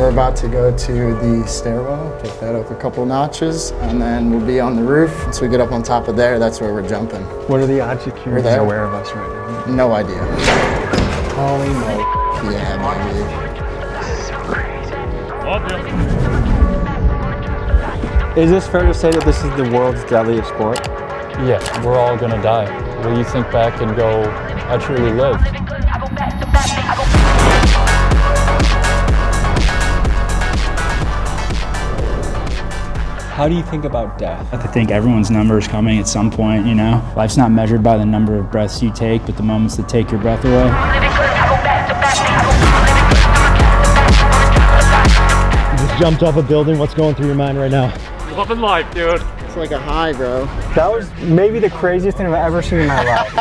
We're about to go to the stairwell, take that up a couple notches, and then we'll be on the roof. Once we get up on top of there, that's where we're jumping. What are the odds security is aware of us right now? No idea. Holy moly. Yeah, maybe. Is this fair to say that this is the world's deadliest sport? Yeah, we're all gonna die. Will you think back and go, I truly lived? How do you think about death? I think everyone's number is coming at some point, you know? Life's not measured by the number of breaths you take, but the moments that take your breath away. You just jumped off a building. What's going through your mind right now? Loving life, dude. It's like a high, bro. That was maybe the craziest thing I've ever seen in my life.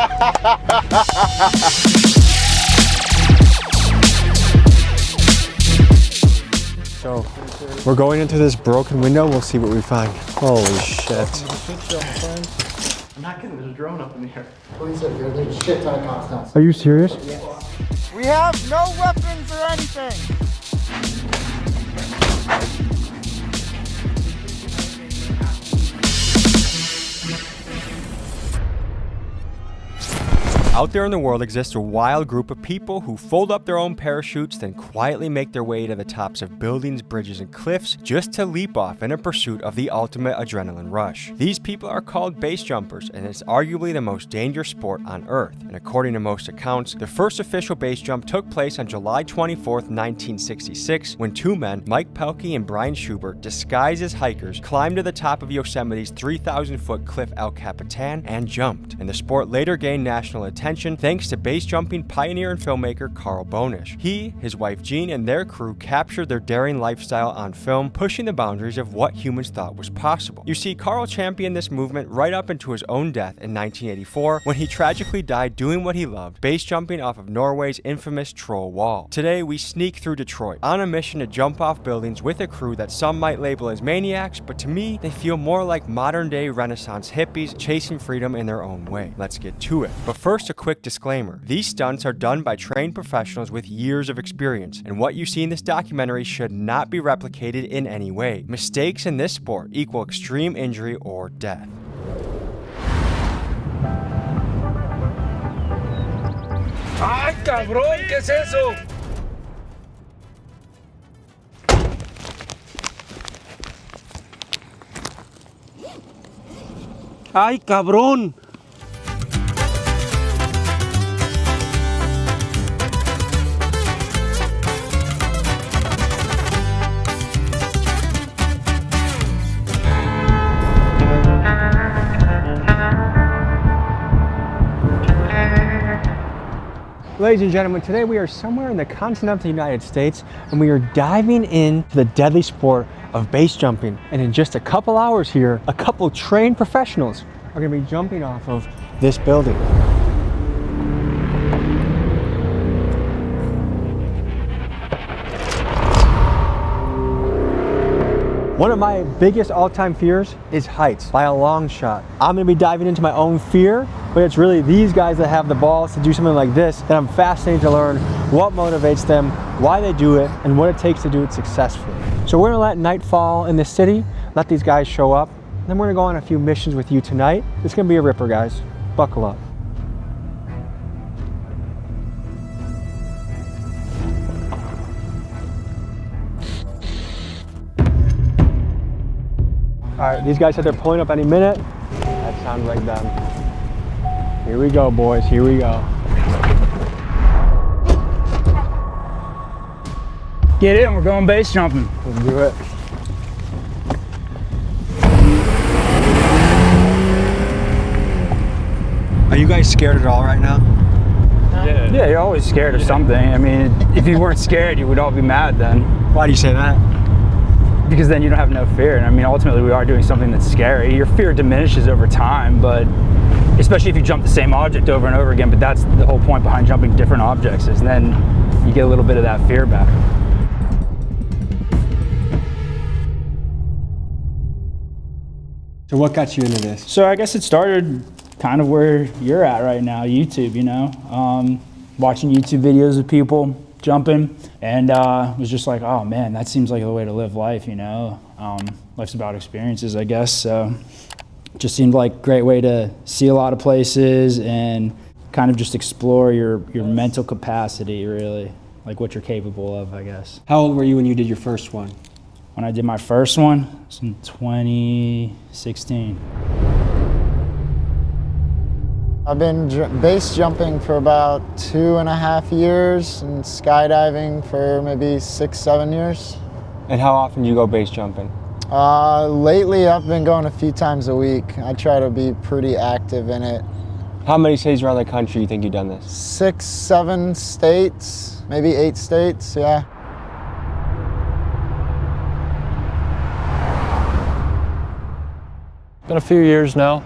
So, we're going into this broken window. We'll see what we find. Holy shit. I'm not kidding, there's a drone up in the air. Police up here, there's a shit ton of cops downstairs. Are you serious? Yes. We have no weapons or anything. Out there in the world exists a wild group of people who fold up their own parachutes, then quietly make their way to the tops of buildings, bridges, and cliffs just to leap off in a pursuit of the ultimate adrenaline rush. These people are called base jumpers, and it's arguably the most dangerous sport on Earth. And according to most accounts, the first official base jump took place on July 24th, 1966, when two men, Mike Pelkey and Brian Schubert, disguised as hikers, climbed to the top of Yosemite's 3,000-foot cliff El Capitan and jumped. And the sport later gained national attention thanks to base jumping pioneer and filmmaker Carl Bonish. He, his wife Jean, and their crew captured their daring lifestyle on film, pushing the boundaries of what humans thought was possible. You see, Carl championed this movement right up into his own death in 1984, when he tragically died doing what he loved, base jumping off of Norway's infamous Troll Wall. Today, we sneak through Detroit on a mission to jump off buildings with a crew that some might label as maniacs, but to me, they feel more like modern-day Renaissance hippies chasing freedom in their own way. Let's get to it. But first, a quick disclaimer. These stunts are done by trained professionals with years of experience, and what you see in this documentary should not be replicated in any way. Mistakes in this sport equal extreme injury or death. ¡Ay, cabrón! ¿Qué es eso? ¡Ay, cabrón! Ladies and gentlemen, today we are somewhere in the continent of the United States, and we are diving into the deadly sport of base jumping. And in just a couple hours here, a couple trained professionals are going to be jumping off of this building. One of my biggest all-time fears is heights, by a long shot. I'm gonna be diving into my own fear, but it's really these guys that have the balls to do something like this that I'm fascinated to learn what motivates them, why they do it, and what it takes to do it successfully. So we're gonna let night fall in this city, let these guys show up, and then we're gonna go on a few missions with you tonight. It's gonna be a ripper, guys. Buckle up. All right, these guys said they're pulling up any minute. That sounds like them. Here we go, boys, here we go. Get in, we're going base jumping. Let's do it. Are you guys scared at all right now? Yeah, you're always scared of something. I mean, if you weren't scared, you would all be mad then. Why do you say that? Because then you don't have no fear. And I mean, ultimately we are doing something that's scary. Your fear diminishes over time, but especially if you jump the same object over and over again, but that's the whole point behind jumping different objects, is then you get a little bit of that fear back. So what got you into this? So I guess it started kind of where you're at right now, YouTube, you know? Watching YouTube videos of people jumping, and was just like, oh man, that seems like the way to live life, you know. Life's about experiences, I guess. So just seemed like a great way to see a lot of places and kind of just explore your mental capacity, really, like what you're capable of, I guess. How old were you when you did your first one? When I did my first one, it was in 2016. I've been base jumping for about 2.5 years and skydiving for maybe 6-7 years. And how often do you go base jumping? Lately, I've been going a few times a week. I try to be pretty active in it. How many states around the country you think you've done this? 6-7 states, maybe 8 states, yeah. Been a few years now.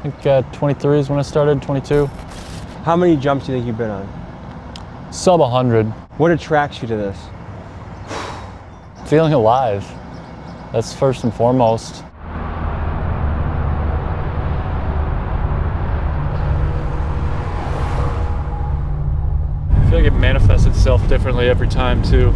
I think 23 is when I started, 22. How many jumps do you think you've been on? Sub 100. What attracts you to this? Feeling alive. That's first and foremost. I feel like it manifests itself differently every time too.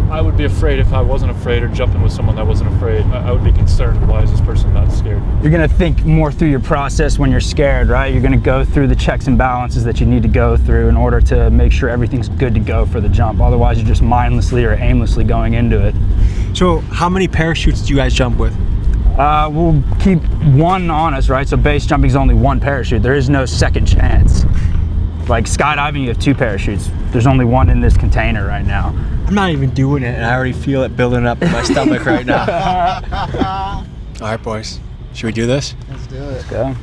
I would be afraid if I wasn't afraid, or jumping with someone that wasn't afraid. I would be concerned, why is this person not scared? You're gonna think more through your process when you're scared, right? You're gonna go through the checks and balances that you need to go through in order to make sure everything's good to go for the jump. Otherwise, you're just mindlessly or aimlessly going into it. So how many parachutes do you guys jump with? We'll keep one on us, right? So base jumping is only one parachute. There is no second chance. Like skydiving, you have 2 parachutes. There's only one in this container right now. I'm not even doing it, and I already feel it building up in my stomach right now. All right, boys. Should we do this? Let's do it. Let's go.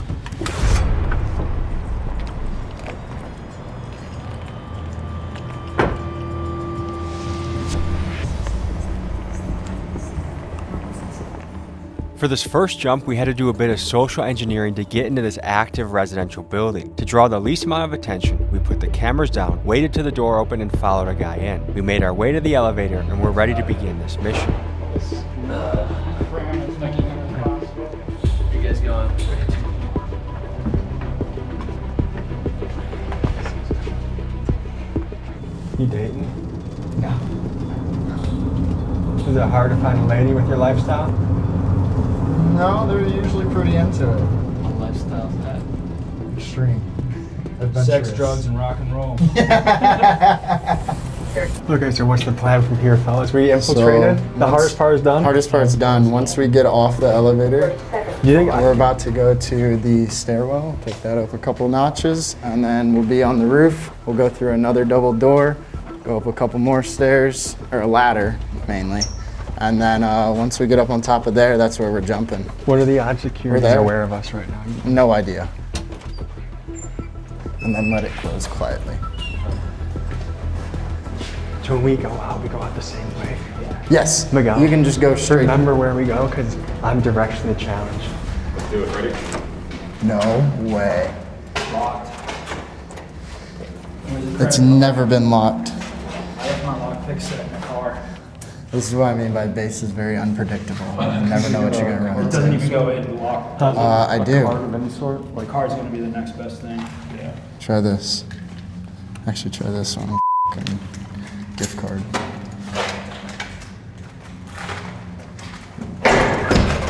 For this first jump, we had to do a bit of social engineering to get into this active residential building. To draw the least amount of attention, we put the cameras down, waited till the door opened, and followed a guy in. We made our way to the elevator, and we're ready to begin this mission. You guys going? You dating? No. Is it hard to find a lady with your lifestyle? No, they're usually pretty into it. What lifestyle's that? Extreme. Sex, drugs, and rock and roll. Okay, so what's the plan from here, fellas? We infiltrated? The hardest part is done? Hardest part's done. Once we get off the elevator, You think we're about to go to the stairwell, take that up a couple notches, and then we'll be on the roof. We'll go through another double door, go up a couple more stairs, or a ladder mainly. And then once we get up on top of there, that's where we're jumping. what are the odds security We're there. are aware of us right now? No idea. And then let it close quietly. So when we go out, we go out the same way. Yes, Miguel, you can just go straight. Remember where we go, because I'm directionally challenged. Let's do it, ready? No way. It's never been locked. I have my lock pick set in the car. This is what I mean by base is very unpredictable. You never know what you're gonna run It doesn't into. even go into the lock. I do. Of any sort? The car's gonna be the next best thing. Yeah. Try this. Actually, try this one. Fucking gift card.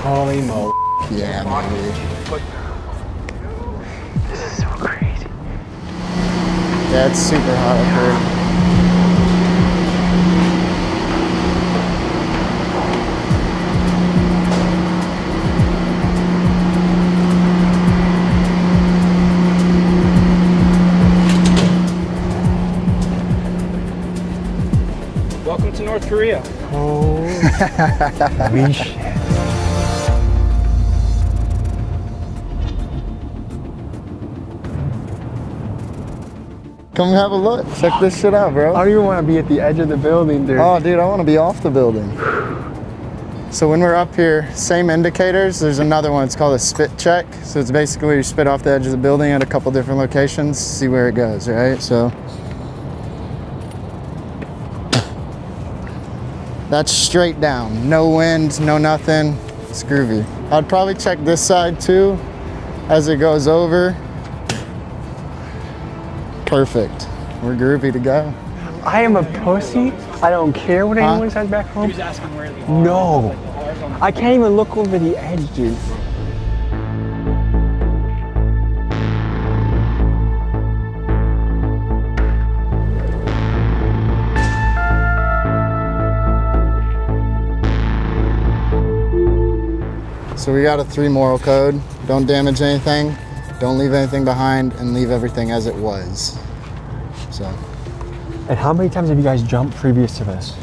Holy moly. Yeah, baby. This is so crazy. Yeah, it's super hot up here. Welcome to North Korea. Holy shit. Come have a look. Check this shit out, bro. I don't even want to be at the edge of the building, dude. Oh, dude, I want to be off the building. So when we're up here, same indicators. There's another one. It's called a spit check. So it's basically where you spit off the edge of the building at a couple different locations, see where it goes, right? So that's straight down. No wind, no nothing. It's groovy. I'd probably check this side too as it goes over. Perfect. We're groovy to go. I am a pussy. I don't care what anyone says back home. He was asking where the No. I can't even look over the edge, dude. So we got a 3 moral code. Don't damage anything, don't leave anything behind, and leave everything as it was. So. And how many times have you guys jumped previous to this?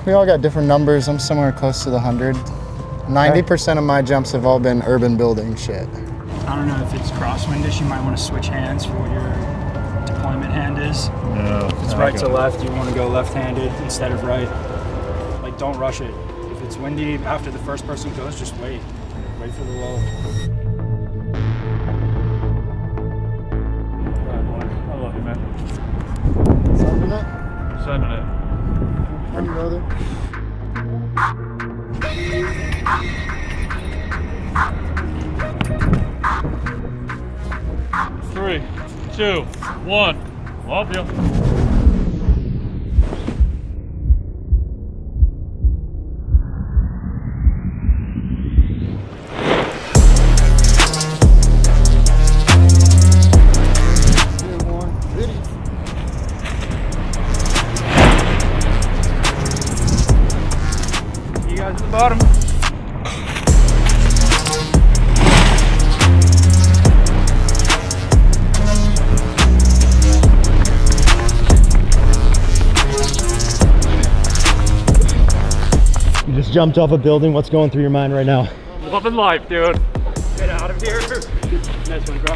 We all got different numbers. I'm somewhere close to the 100. 90% of my jumps have all been urban building shit. I don't know if it's crosswindish, you might want to switch hands for what your deployment hand is. No. If it's right to left, you want to go left-handed instead of right. Like, don't rush it. If it's windy after the first person goes, just wait. Wait for the lull. I love you, man. Something it? Sending it. Come, brother. Three, two, one. Love you. You guys at the bottom. You just jumped off a building. What's going through your mind right now? Loving life, dude. Get out of here. Nice one, bro.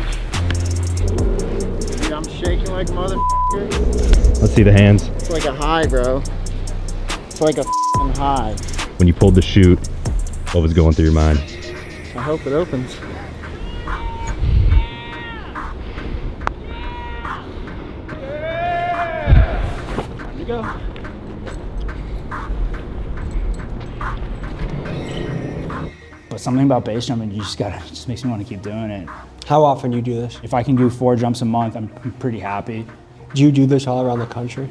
Dude, I'm shaking like a mother. Let's see the hands. It's like a high, bro. It's like a high. When you pulled the chute, what was going through your mind? I hope it opens. Here you go. But something about base jumping, it just makes me want to keep doing it. How often do you do this? If I can do 4 jumps a month, I'm pretty happy. Do you do this all around the country?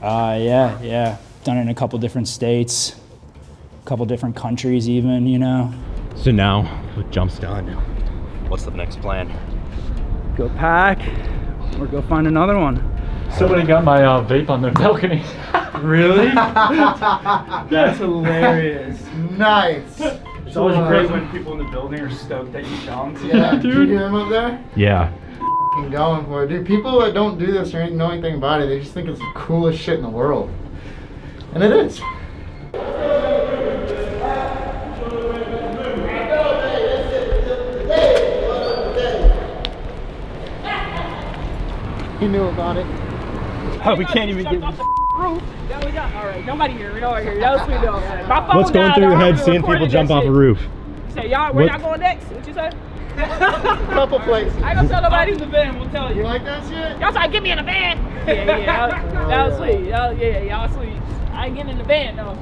Yeah. Done it in a couple different states, a couple different countries even, you know. So now, with jumps done, what's the next plan? Go pack or go find another one. Somebody got my vape on their balcony. Really? That's hilarious. Nice. It's always great when people in the building are stoked that you jumped. Yeah, dude. Did you hear him up there? Yeah. Going for it. Dude, people that don't do this or know anything about it, they just think it's the coolest shit in the world. And it is. He knew about it. Oh, we can't even get roof. Yeah, we got. All right, nobody here. Nobody here. That was sweet though. My phone What's going died, through your I head was seeing recording people jump that off a shit. roof? You say, y'all, where What- y'all going next? What you say? Couple places. I ain't gonna tell nobody in the van. We'll tell You you. like that shit? Y'all try to get me in the van. Yeah. That was sweet. Y'all sweet. I ain't getting in the van though.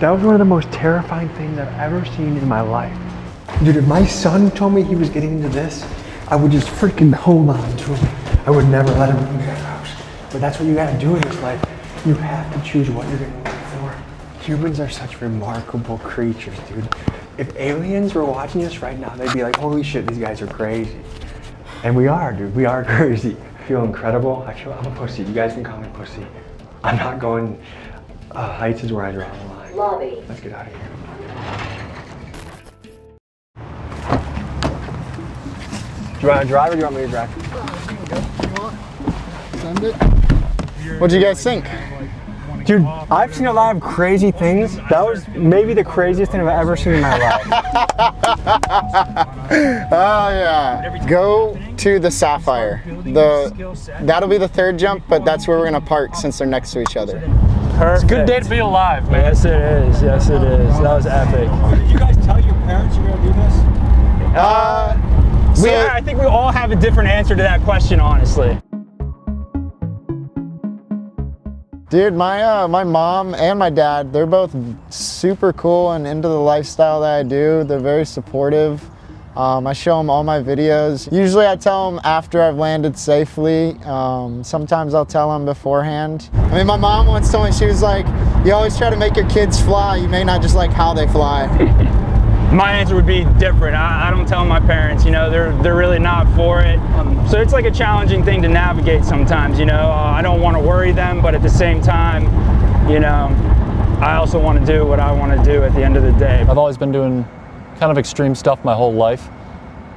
That was one of the most terrifying things I've ever seen in my life. Dude, if my son told me he was getting into this, I would just freaking hold on to him. I would never let him leave that house. But that's what you gotta do in this life. You have to choose what you're gonna live for. Humans are such remarkable creatures, dude. If aliens were watching us right now, they'd be like, holy shit, these guys are crazy. And we are, dude, we are crazy. I feel incredible. I feel I'm a pussy. You guys can call me pussy. I'm not going, heights is where I draw the line. Lobby. Let's get out of here. Do you want to drive or do you want me to drive? Send it. What'd you guys think? Dude, I've seen a lot of crazy things. That was maybe the craziest thing I've ever seen in my life. Oh yeah. Go to the Sapphire. That'll be the 3rd jump, but that's where we're gonna park since they're next to each other. It's a good day to be alive, man. Yes, it is. Yes, it is. That was epic. Did you guys tell your parents you were gonna do this? I think we all have a different answer to that question, honestly. Dude, my mom and my dad, they're both super cool and into the lifestyle that I do. They're very supportive. I show them all my videos. Usually I tell them after I've landed safely. Sometimes I'll tell them beforehand. I mean, my mom once told me, she was like, you always try to make your kids fly. You may not just like how they fly. My answer would be different. I don't tell my parents, you know, they're really not for it. So it's like a challenging thing to navigate sometimes, you know. I don't want to worry them, but at the same time, you know, I also want to do what I want to do at the end of the day. I've always been doing kind of extreme stuff my whole life,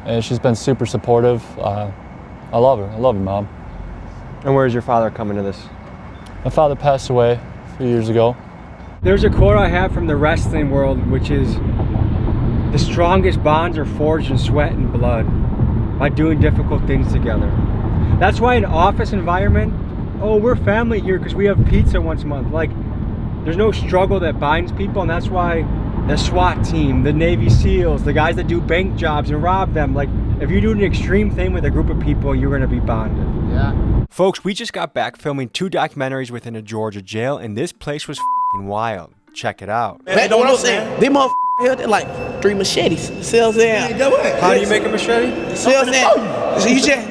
and she's been super supportive. I love her. I love you, Mom. And where's your father coming to this? My father passed away a few years ago. There's a quote I have from the wrestling world, which is, the strongest bonds are forged in sweat and blood by doing difficult things together. That's why an office environment, oh, we're family here because we have pizza once a month. Like, there's no struggle that binds people, and that's why the SWAT team, the Navy SEALs, the guys that do bank jobs and rob them, like, if you do an extreme thing with a group of people, you're gonna be bonded. Yeah. Folks, we just got back filming 2 documentaries within a Georgia jail, and this place was f***ing wild. Check it out. Man, know what I'm saying? They motherfuckers here, they're like 3 machetes. See what I'm saying? How do you make a machete? See what I'm saying? So you just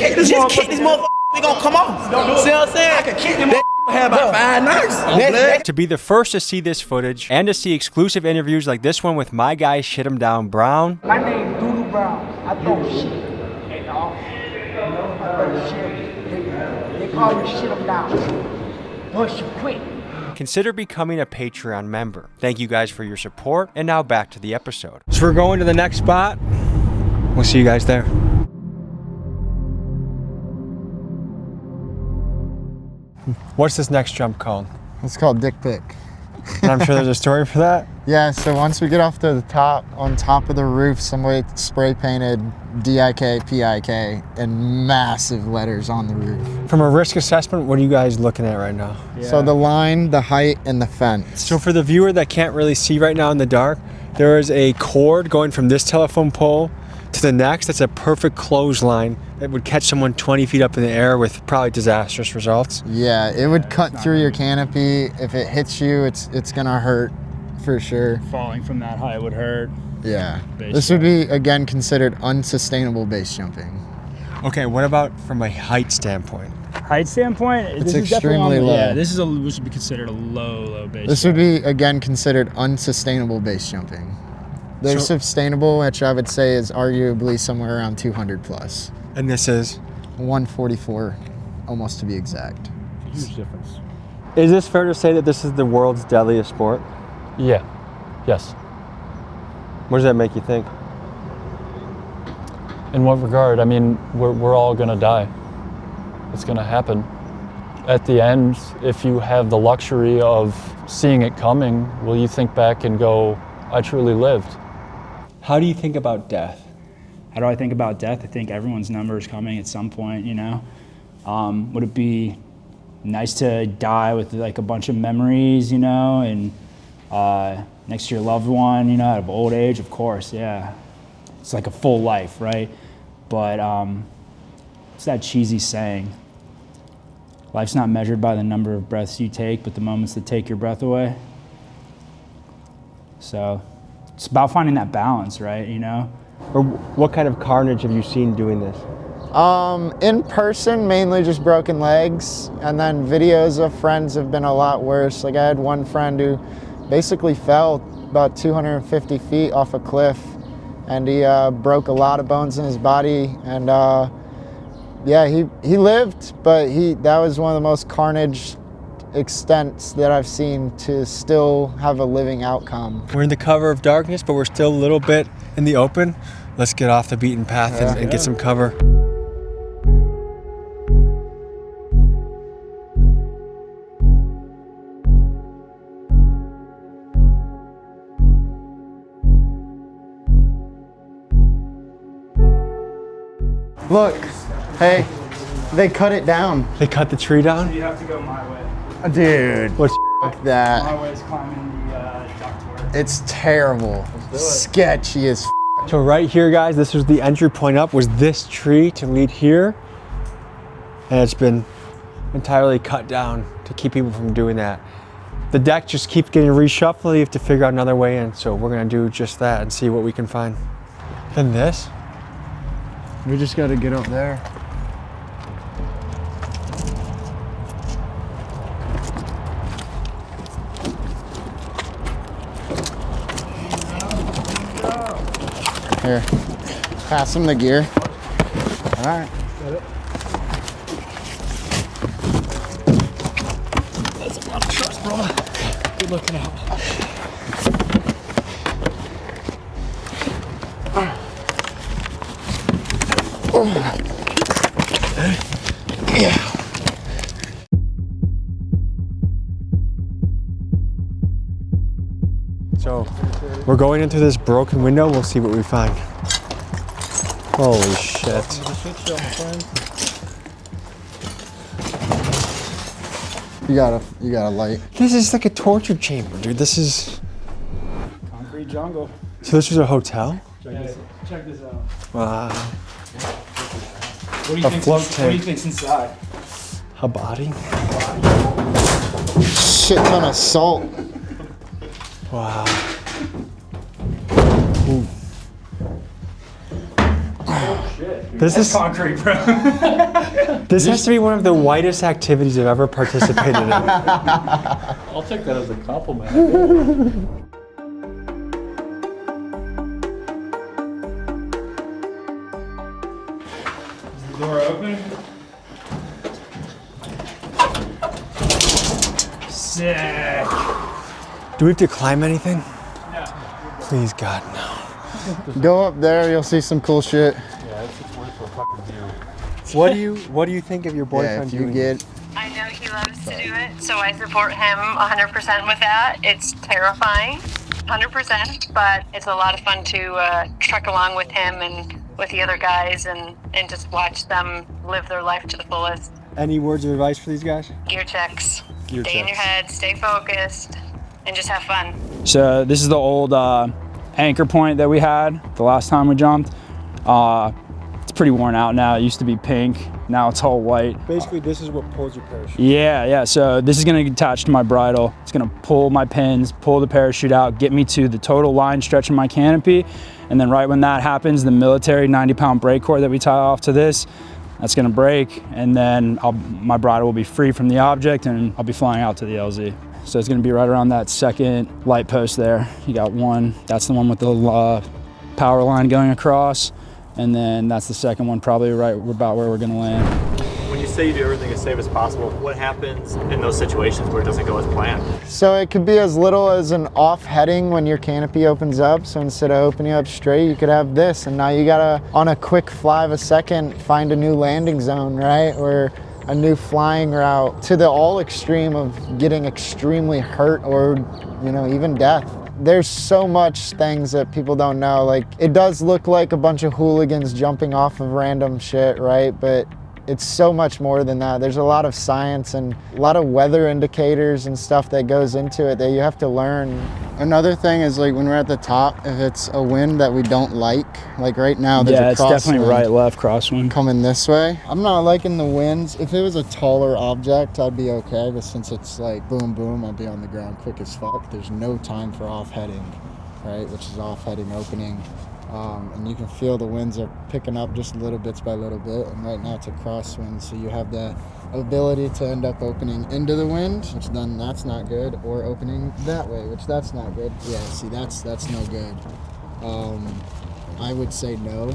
kick this motherfucker, they gonna come off. See what I'm saying? I can kick them have about 5 knives. To be the first to see this footage and to see exclusive interviews like this one with my guy Shit 'em Down Brown. My name Doodle Brown. I throw shit in the office. I throw shit. They call you Shit 'em Down. Once you quit. Consider becoming a Patreon member. Thank you guys for your support, and now back to the episode. So we're going to the next spot. We'll see you guys there. What's this next jump called? It's called Dick Pic. And I'm sure there's a story for that. Yeah, so once we get off to the top, on top of the roof, somebody spray painted DIK, PIK in massive letters on the roof. From a risk assessment, what are you guys looking at right now? Yeah. So the line, the height, and the fence. So for the viewer that can't really see right now in the dark, there is a cord going from this telephone pole to the next. That's a perfect clothesline that would catch someone 20 feet up in the air with probably disastrous results. Yeah, it would cut through your canopy. If it hits you, it's gonna hurt for sure. Falling from that height would hurt. Yeah. This would be, again, considered unsustainable base jumping. Okay, what about from a height standpoint? Height standpoint, it's extremely low. Yeah, this would be considered a low base. This would be, again, considered unsustainable base jumping. They're sustainable, which I would say is arguably somewhere around 200 plus. And this is? 144, almost to be exact. Huge difference. Is this fair to say that this is the world's deadliest sport? Yeah. Yes. What does that make you think? In what regard? I mean, we're all gonna die. It's gonna happen. At the end, if you have the luxury of seeing it coming, will you think back and go, I truly lived? How do you think about death? How do I think about death? I think everyone's number is coming at some point, you know? Would it be nice to die with like a bunch of memories, you know, and next to your loved one, you know, out of old age? Of course, yeah. It's like a full life, right? But it's that cheesy saying, life's not measured by the number of breaths you take, but the moments that take your breath away. So it's about finding that balance, right, you know? Or what kind of carnage have you seen doing this? In person, mainly just broken legs, and then videos of friends have been a lot worse. Like I had one friend who basically fell about 250 feet off a cliff, and he broke a lot of bones in his body, and yeah, he lived, but that was one of the most carnage extents that I've seen to still have a living outcome. We're in the cover of darkness, but we're still a little bit in the open. Let's get off the beaten path and get some cover. Look, hey, they cut it down. They cut the tree down? You have to go my way. Dude, what's that? My way is climbing the ductwork. It's terrible. Sketchy as So right here, guys, this was the entry point up, was this tree to lead here. And it's been entirely cut down to keep people from doing that. The deck just keeps getting reshuffled. You have to figure out another way in. So we're gonna do just that and see what we can find. Then this? We just gotta get up there. Here, pass him the gear. All right. Got it. That's a lot of trust, bro. Good looking out. Yeah. So we're going into this broken window. We'll see what we find. Holy shit. You got a light. This is like a torture chamber, dude. This is... Concrete jungle. So this was a hotel? Check this out. Wow. What do you A think's float What do you tank. think's inside? A body? Shit ton of salt. Wow. This is concrete, bro. This has to be one of the whitest activities I've ever participated in. I'll take that as a compliment. Is the door open? Sick. Do we have to climb anything? No. Please, God, no. Go up there, you'll see some cool shit. Yeah, it's worth a fucking view. What do you think of your Yeah, boyfriend if you doing? get I know he loves to do it, so I support him 100% with that. It's terrifying, 100%, but it's a lot of fun to trek along with him and with the other guys and just watch them live their life to the fullest. Any words of advice for these guys? Gear checks. Gear Stay in your checks. head, stay focused, and just have fun. So this is the old anchor point that we had the last time we jumped. It's pretty worn out now. It used to be pink. Now it's all white. Basically, this is what pulls your parachute. Yeah. So this is gonna attach to my bridle. It's gonna pull my pins, pull the parachute out, get me to the total line stretch of my canopy. And then right when that happens, the military 90-pound brake cord that we tie off to this, that's gonna break. And then my bridle will be free from the object and I'll be flying out to the LZ. So it's gonna be right around that second light post there. You got one, that's the one with the power line going across. And then that's the second one, probably right about where we're gonna land. When you say you do everything as safe as possible, what happens in those situations where it doesn't go as planned? So it could be as little as an off heading when your canopy opens up. So instead of opening up straight, you could have this, and now you gotta, on a quick fly of a second, find a new landing zone, right? Or a new flying route, to the all extreme of getting extremely hurt or, you know, even death. There's so much things that people don't know. Like, it does look like a bunch of hooligans jumping off of random shit, right? But it's so much more than that. There's a lot of science and a lot of weather indicators and stuff that goes into it that you have to learn. Another thing is, like, when we're at the top, if it's a wind that we don't like right now, there's a it's definitely crosswind right, left crosswind. coming this way. I'm not liking the winds. If it was a taller object, I'd be okay, but since it's like boom, boom, I'll be on the ground quick as fuck. There's no time for off-heading, right, which is off-heading opening. And you can feel the winds are picking up just little bits by little bit, and right now it's a crosswind, so you have the ability to end up opening into the wind, which then that's not good, or opening that way, which that's not good. Yeah, see, that's no good. I would say no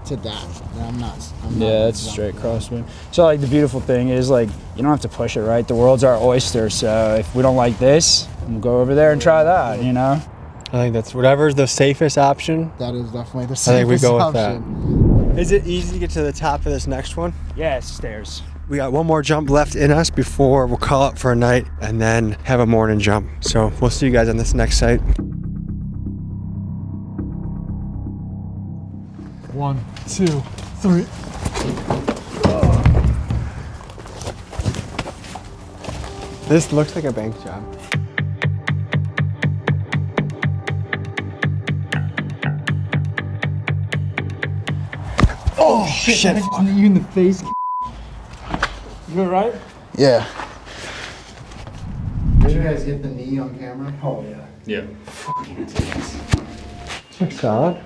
to that. I'm not Yeah, it's straight crosswind. So like the beautiful thing is, like, you don't have to push it, right? The world's our oyster, so if we don't like this, we'll go over there and try that, you know? I think that's whatever's the safest option. That is definitely the safest I think we go with option. that. Is it easy to get to the top of this next one? Yeah, it's stairs. We got one more jump left in us before we'll call it for a night and then have a morning jump. So we'll see you guys on this next site. 1, 2, 3. This looks like a bank job. Oh shit! You in the face. You all right? Yeah. Did you guys get the knee on camera? Oh yeah. Yeah. Looks solid.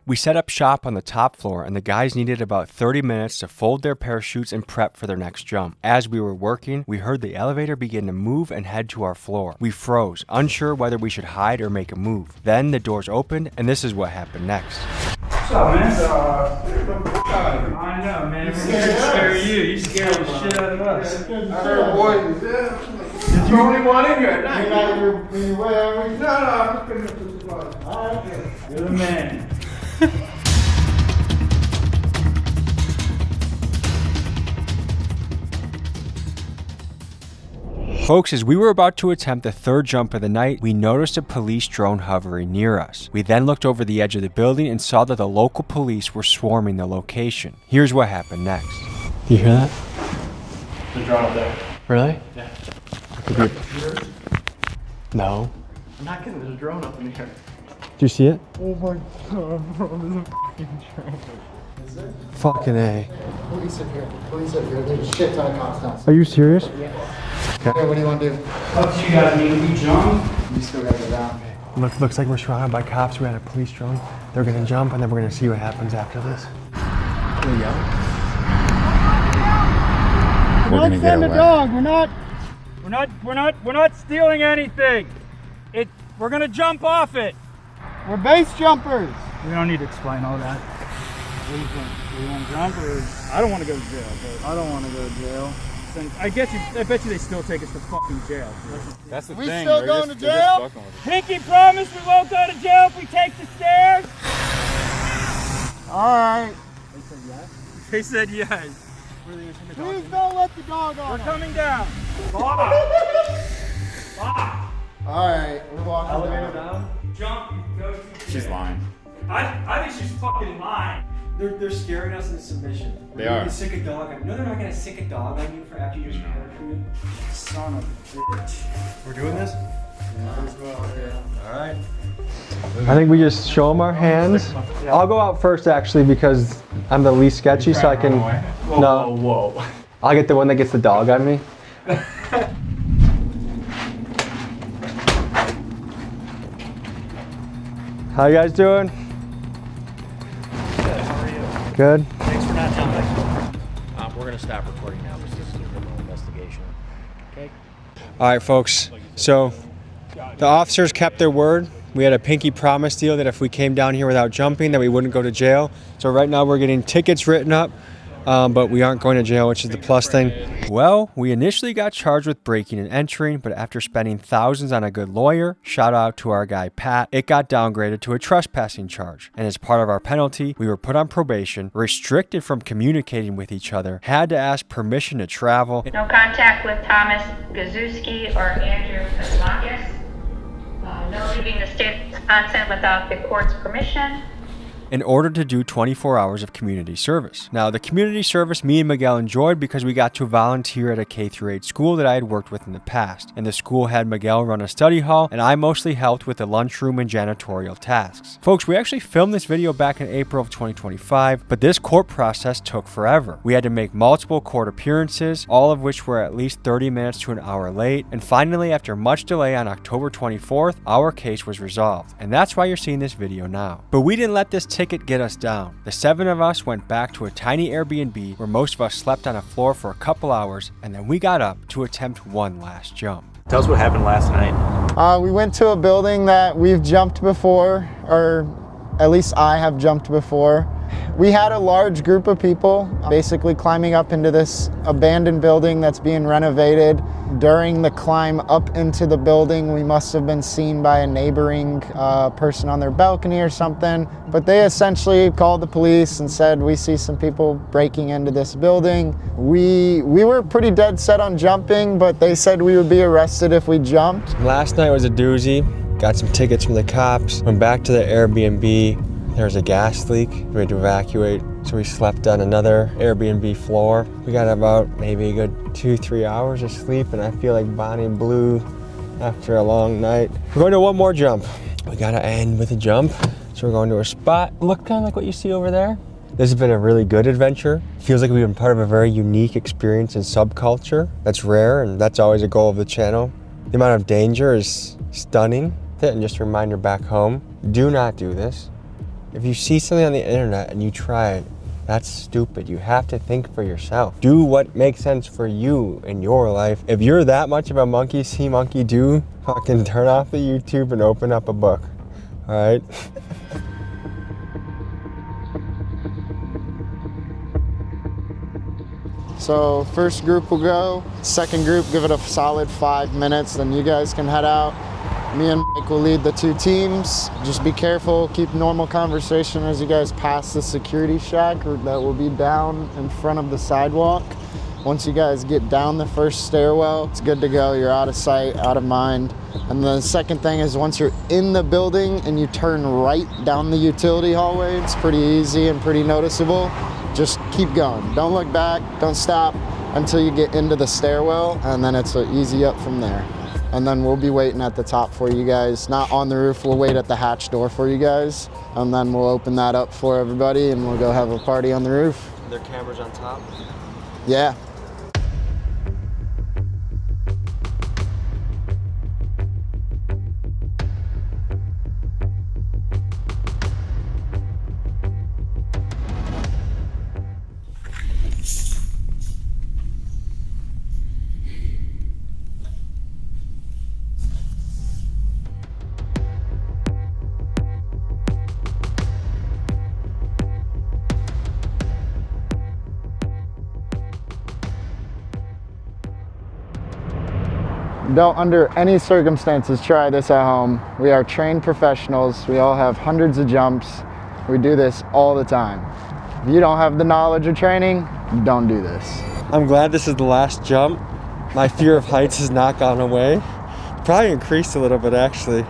We set up shop on the top floor, and the guys needed about 30 minutes to fold their parachutes and prep for their next jump. As we were working, we heard the elevator begin to move and head to our floor. We froze, unsure whether we should hide or make a move. Then the doors opened, and this is what happened next. What's up, man? I know, man. We're here to scare you. You scared the shit out of us. I heard boys. You're the only one in here. You're the man. Folks, as we were about to attempt the third jump of the night, we noticed a police drone hovering near us. We then looked over the edge of the building and saw that the local police were swarming the location. Here's what happened next. Do you hear that? The drone up there. Really? Yeah. No. I'm not kidding. There's a drone up in here. Do you see it? Oh my god, bro, there's a fucking drone. Is there? Fucking A. Police are here. Police are here. There's a shit ton of cops downstairs. Are you serious? Yeah. Okay, what do you want to do? What you guys need to be jump? You still gotta go down. Looks like we're surrounded by cops. We had a police drone. They're gonna jump, and then we're gonna see what happens after this. There you go. We're gonna get away. Dog. We're not stealing anything. We're gonna jump off it. We're base jumpers. We don't need to explain all that. What do you think? Do you want to jump or? I don't want to go to jail. But I don't want to go to jail. I bet you they still take us to fucking jail. That's the We thing. still going to jail? Pinky promise we won't go to jail if we take the stairs. All right. They said yes. Please don't let the dog on. We're coming down. All right, we're walking down. Jump. Go to She's lying. I think she's fucking lying. They're scaring us into submission. They are. Gonna sick a dog. No, they're not gonna sick a dog on you for after you just parachuted. Son of a bitch. We're doing this? All right. I think we just show them our hands. I'll go out first actually because I'm the least sketchy, so I can. Whoa. I'll get the one that gets the dog on me. How you guys doing? Good. How are you? Good. Thanks for not jumping. We're gonna stop recording now because this is a criminal investigation. Okay. All right, folks. So the officers kept their word. We had a pinky promise deal that if we came down here without jumping, that we wouldn't go to jail. So right now we're getting tickets written up, but we aren't going to jail, which is the plus thing. Well, we initially got charged with breaking and entering, but after spending thousands on a good lawyer, shout out to our guy Pat, it got downgraded to a trespassing charge. And as part of our penalty, we were put on probation, restricted from communicating with each other, had to ask permission to travel. No contact with Thomas Gazuski or Andrew Kaslakis. No leaving the state of Wisconsin without the court's permission. In order to do 24 hours of community service. Now, the community service me and Miguel enjoyed because we got to volunteer at a K-8 school that I had worked with in the past. And the school had Miguel run a study hall, and I mostly helped with the lunchroom and janitorial tasks. Folks, we actually filmed this video back in April of 2025, but this court process took forever. We had to make multiple court appearances, all of which were at least 30 minutes to an hour late. And finally, after much delay on October 24th, our case was resolved. And that's why you're seeing this video now. But we didn't let this ticket get us down. The 7 of us went back to a tiny Airbnb where most of us slept on a floor for a couple hours, and then we got up to attempt one last jump. Tell us what happened last night. We went to a building that we've jumped before, or at least I have jumped before. We had a large group of people basically climbing up into this abandoned building that's being renovated. During the climb up into the building, we must have been seen by a neighboring person on their balcony or something. But they essentially called the police and said, we see some people breaking into this building. We were pretty dead set on jumping, but they said we would be arrested if we jumped. Last night was a doozy. Got some tickets from the cops. Went back to the Airbnb. There was a gas leak. We had to evacuate, so we slept on another Airbnb floor. We got about maybe a good 2-3 hours of sleep, and I feel like Bonnie Blue after a long night. We're going to one more jump. We gotta end with a jump, so we're going to a spot. Look kind of like what you see over there. This has been a really good adventure. Feels like we've been part of a very unique experience in subculture. That's rare, and that's always a goal of the channel. The amount of danger is stunning. And just a reminder back home, do not do this. If you see something on the internet and you try it, that's stupid. You have to think for yourself. Do what makes sense for you in your life. If you're that much of a monkey see, monkey do, fucking turn off the YouTube and open up a book. All right? So first group will go, second group give it a solid 5 minutes, then you guys can head out. Me and Mike will lead the two teams. Just be careful, keep normal conversation as you guys pass the security shack that will be down in front of the sidewalk. Once you guys get down the first stairwell, it's good to go. You're out of sight, out of mind. And the second thing is once you're in the building and you turn right down the utility hallway, it's pretty easy and pretty noticeable. Just keep going. Don't look back, don't stop until you get into the stairwell, and then it's an easy up from there. And then we'll be waiting at the top for you guys. Not on the roof, we'll wait at the hatch door for you guys. And then we'll open that up for everybody and we'll go have a party on the roof. Are there cameras on top? Yeah. Don't under any circumstances try this at home. We are trained professionals. We all have hundreds of jumps. We do this all the time. If you don't have the knowledge or training, don't do this. I'm glad this is the last jump. My fear of heights has not gone away. Probably increased a little bit actually.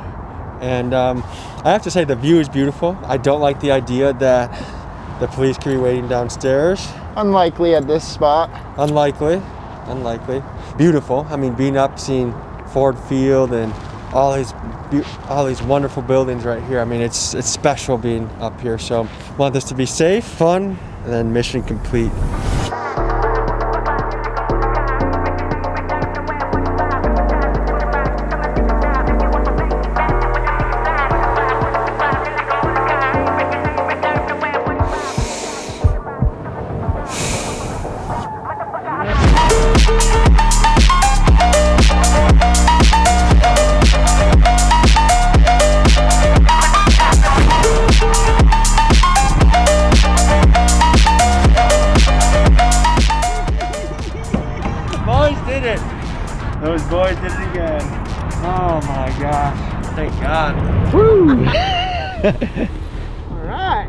And I have to say the view is beautiful. I don't like the idea that the police could be waiting downstairs. Unlikely at this spot. Unlikely. Beautiful. I mean, being up, seeing Ford Field and all these wonderful buildings right here. I mean, it's special being up here. So, want this to be safe, fun, and then mission complete. Those boys did it again. Oh my gosh. Thank God. Woo! All right.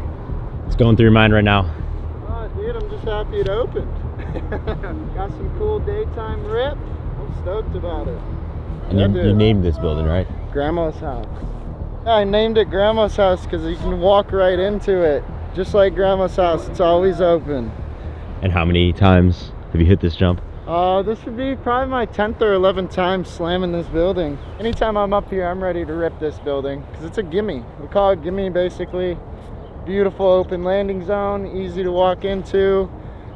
What's going through your mind right now? Oh, dude, I'm just happy it opened. Got some cool daytime rip. I'm stoked about it. And you named this building, right? Grandma's house. Yeah, I named it Grandma's house because you can walk right into it. Just like Grandma's house, it's always open. And how many times have you hit this jump? This would be probably my 10th or 11th time slamming this building. Anytime I'm up here, I'm ready to rip this building because it's a gimme. We call it gimme basically. Beautiful open landing zone, easy to walk into,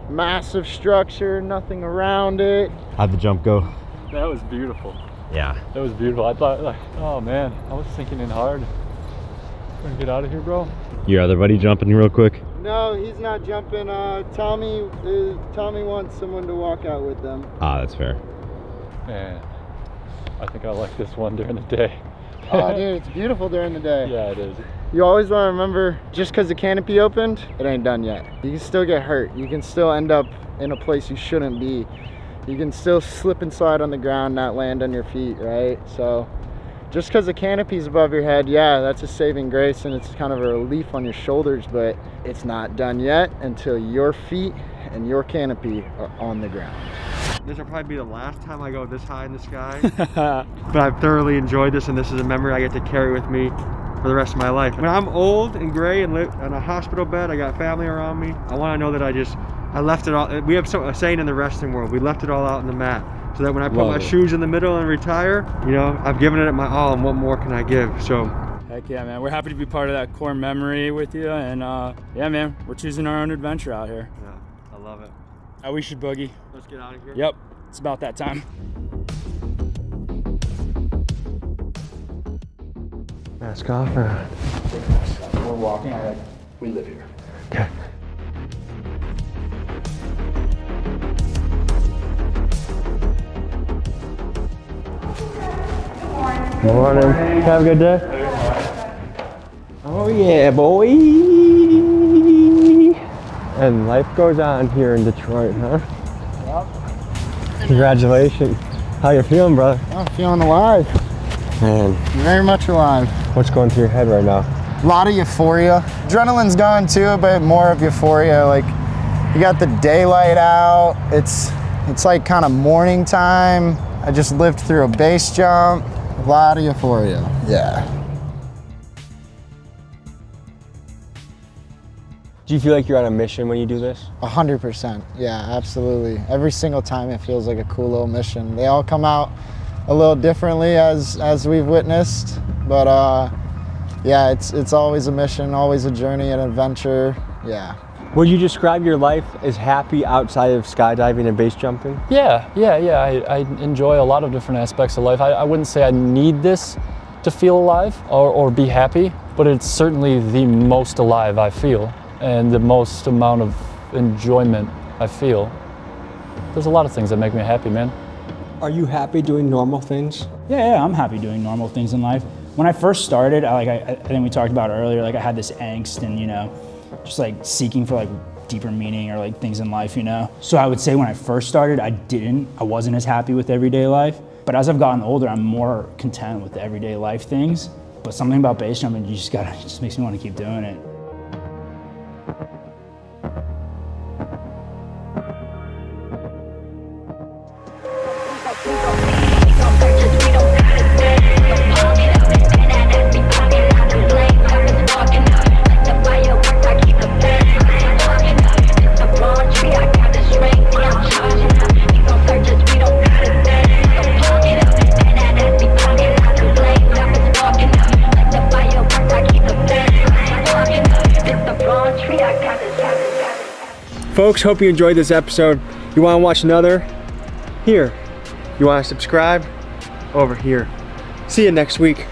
massive structure, nothing around it. How'd the jump go? That was beautiful. Yeah. That was beautiful. I thought, like, oh man, I was sinking in hard. Gonna get out of here, bro. Your other buddy jumping real quick? No, he's not jumping. Tommy wants someone to walk out with them. Ah, that's fair. Man, I think I like this one during the day. Oh, dude, it's beautiful during the day. Yeah, it is. You always want to remember, just because the canopy opened, it ain't done yet. You can still get hurt. You can still end up in a place you shouldn't be. You can still slip and slide on the ground, not land on your feet, right? So just because the canopy's above your head, yeah, that's a saving grace and it's kind of a relief on your shoulders, but it's not done yet until your feet and your canopy are on the ground. This will probably be the last time I go this high in the sky. But I've thoroughly enjoyed this, and this is a memory I get to carry with me for the rest of my life. When I'm old and gray and live in a hospital bed, I got family around me, I want to know that I left it all. We have a saying in the wrestling world, we left it all out on the mat. So that when I put my shoes in the middle and retire, you know, I've given it my all, and what more can I give? So. Heck yeah, man. We're happy to be part of that core memory with you. And yeah, man, we're choosing our own adventure out here. Yeah, I love it. We should boogie. Let's get out of here. Yep, it's about that time. Mask off. We're walking. We live here. Okay. Morning. Have a good day. Oh yeah, boy. And life goes on here in Detroit, huh? Yep. Congratulations. How you feeling, brother? I'm feeling alive. Man, Very much alive. what's going through your head right now? A lot of euphoria. Adrenaline's gone too, but more of euphoria. Like, you got the daylight out. It's like kind of morning time. I just lived through a base jump. A lot of euphoria. Yeah. Do you feel like you're on a mission when you do this? 100%. Yeah, absolutely. Every single time it feels like a cool little mission. They all come out a little differently as we've witnessed, but yeah, it's always a mission, always a journey, an adventure. Yeah. Would you describe your life as happy outside of skydiving and base jumping? Yeah. I enjoy a lot of different aspects of life. I wouldn't say I need this to feel alive or be happy, but it's certainly the most alive I feel and the most amount of enjoyment I feel. There's a lot of things that make me happy, man. Are you happy doing normal things? Yeah, I'm happy doing normal things in life. When I first started, I think we talked about earlier, like I had this angst and, you know, just like seeking for like deeper meaning or like things in life, you know? So I would say when I first started, I wasn't as happy with everyday life. But as I've gotten older, I'm more content with the everyday life things. But something about base jumping, it just makes me want to keep doing it. Folks, hope you enjoyed this episode. You want to watch another? Here. You want to subscribe? Over here. See you next week.